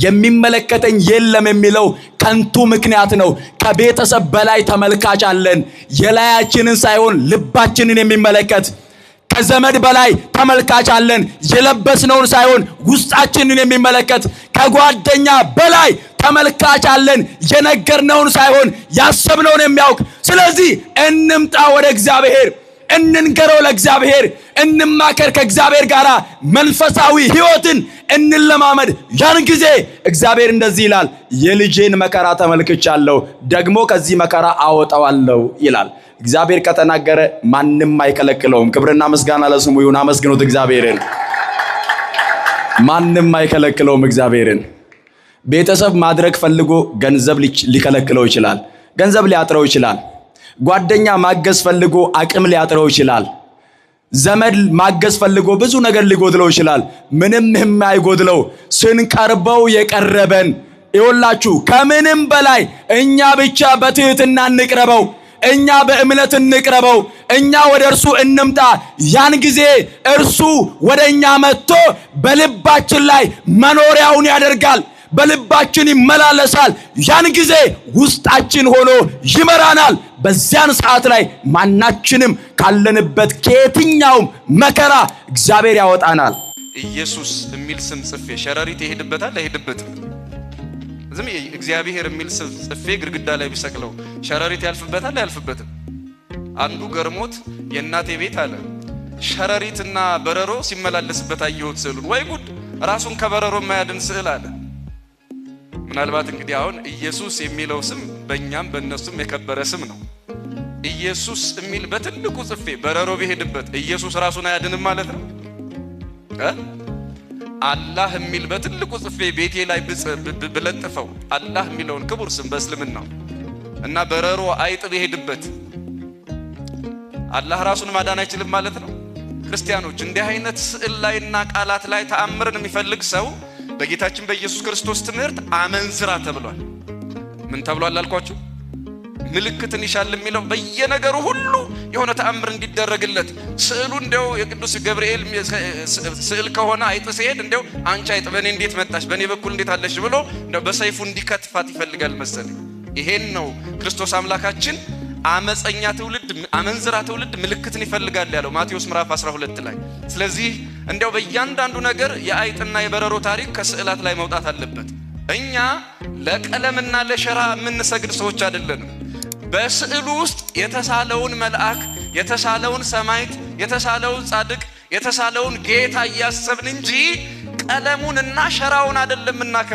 የሚመለከተኝ የለም የሚለው ከንቱ ምክንያት ነው። ከቤተሰብ በላይ ተመልካች አለን። የላያችንን ሳይሆን ልባችንን የሚመለከት ከዘመድ በላይ ተመልካች አለን። የለበስነውን ሳይሆን ውስጣችንን የሚመለከት ከጓደኛ በላይ ተመልካች አለን። የነገርነውን ሳይሆን ያሰብነውን የሚያውቅ። ስለዚህ እንምጣ ወደ እግዚአብሔር፣ እንንገረው ለእግዚአብሔር፣ እንማከር ከእግዚአብሔር ጋር መንፈሳዊ ሕይወትን እንለማመድ። ያን ጊዜ እግዚአብሔር እንደዚህ ይላል፣ የልጄን መከራ ተመልክቻለሁ፣ ደግሞ ከዚህ መከራ አወጣዋለሁ ይላል። እግዚአብሔር ከተናገረ ማንም አይከለክለውም። ክብርና ምስጋና ለስሙ ይሁን። አመስግኑት እግዚአብሔርን። ማንም አይከለክለውም እግዚአብሔርን። ቤተሰብ ማድረግ ፈልጎ ገንዘብ ሊከለክለው ይችላል፣ ገንዘብ ሊያጥረው ይችላል። ጓደኛ ማገዝ ፈልጎ አቅም ሊያጥረው ይችላል። ዘመድ ማገዝ ፈልጎ ብዙ ነገር ሊጎድለው ይችላል። ምንም የማይጎድለው ስንቀርበው የቀረበን ይወላችሁ። ከምንም በላይ እኛ ብቻ በትህትና እንቅረበው፣ እኛ በእምነት እንቅረበው፣ እኛ ወደ እርሱ እንምጣ። ያን ጊዜ እርሱ ወደ እኛ መጥቶ በልባችን ላይ መኖሪያውን ያደርጋል፣ በልባችን ይመላለሳል። ያን ጊዜ ውስጣችን ሆኖ ይመራናል። በዚያን ሰዓት ላይ ማናችንም ካለንበት ከየትኛውም መከራ እግዚአብሔር ያወጣናል። ኢየሱስ የሚል ስም ጽፌ ሸረሪት ይሄድበታል አይሄድበትም? ዝም እግዚአብሔር የሚል ስም ጽፌ ግድግዳ ላይ ቢሰቅለው ሸረሪት ያልፍበታል አያልፍበትም? አንዱ ገርሞት የእናቴ ቤት አለ ሸረሪትና በረሮ ሲመላለስበት አየሁት ስዕሉን። ወይ ጉድ! ራሱን ከበረሮ የማያድን ስዕል አለ። ምናልባት እንግዲህ አሁን ኢየሱስ የሚለው ስም በእኛም በእነሱም የከበረ ስም ነው። ኢየሱስ የሚል በትልቁ ጽፌ በረሮ ቢሄድበት ኢየሱስ ራሱን አያድንም ማለት ነው? አላህ የሚል በትልቁ ጽፌ ቤቴ ላይ ብለጥፈው አላህ የሚለውን ክቡር ስም በእስልምናው እና በረሮ አይጥ ቢሄድበት አላህ ራሱን ማዳን አይችልም ማለት ነው? ክርስቲያኖች እንዲህ አይነት ስዕል ላይና ቃላት ላይ ተአምርን የሚፈልግ ሰው በጌታችን በኢየሱስ ክርስቶስ ትምህርት አመንዝራ ተብሏል። ምን ተብሏል አልኳችሁ? ምልክትን ይሻል የሚለው በየነገሩ ሁሉ የሆነ ተአምር እንዲደረግለት። ስዕሉ እንደው የቅዱስ ገብርኤል ስዕል ከሆነ አይጥ ሲሄድ እንደው አንቺ አይጥ በእኔ እንዴት መጣሽ፣ በእኔ በኩል እንዴት አለሽ ብሎ እንደው በሰይፉ እንዲከትፋት ይፈልጋል መሰለኝ። ይሄን ነው ክርስቶስ አምላካችን አመፀኛ ትውልድ፣ አመንዝራ ትውልድ ምልክትን ይፈልጋል ያለው ማቴዎስ ምዕራፍ 12 ላይ። ስለዚህ እንደው በእያንዳንዱ ነገር የአይጥና የበረሮ ታሪክ ከስዕላት ላይ መውጣት አለበት። እኛ ለቀለምና ለሸራ የምንሰግድ ሰዎች አይደለንም። በስዕሉ ውስጥ የተሳለውን መልአክ፣ የተሳለውን ሰማዕት፣ የተሳለውን ጻድቅ፣ የተሳለውን ጌታ እያሰብን እንጂ ቀለሙንና ሸራውን አይደለም።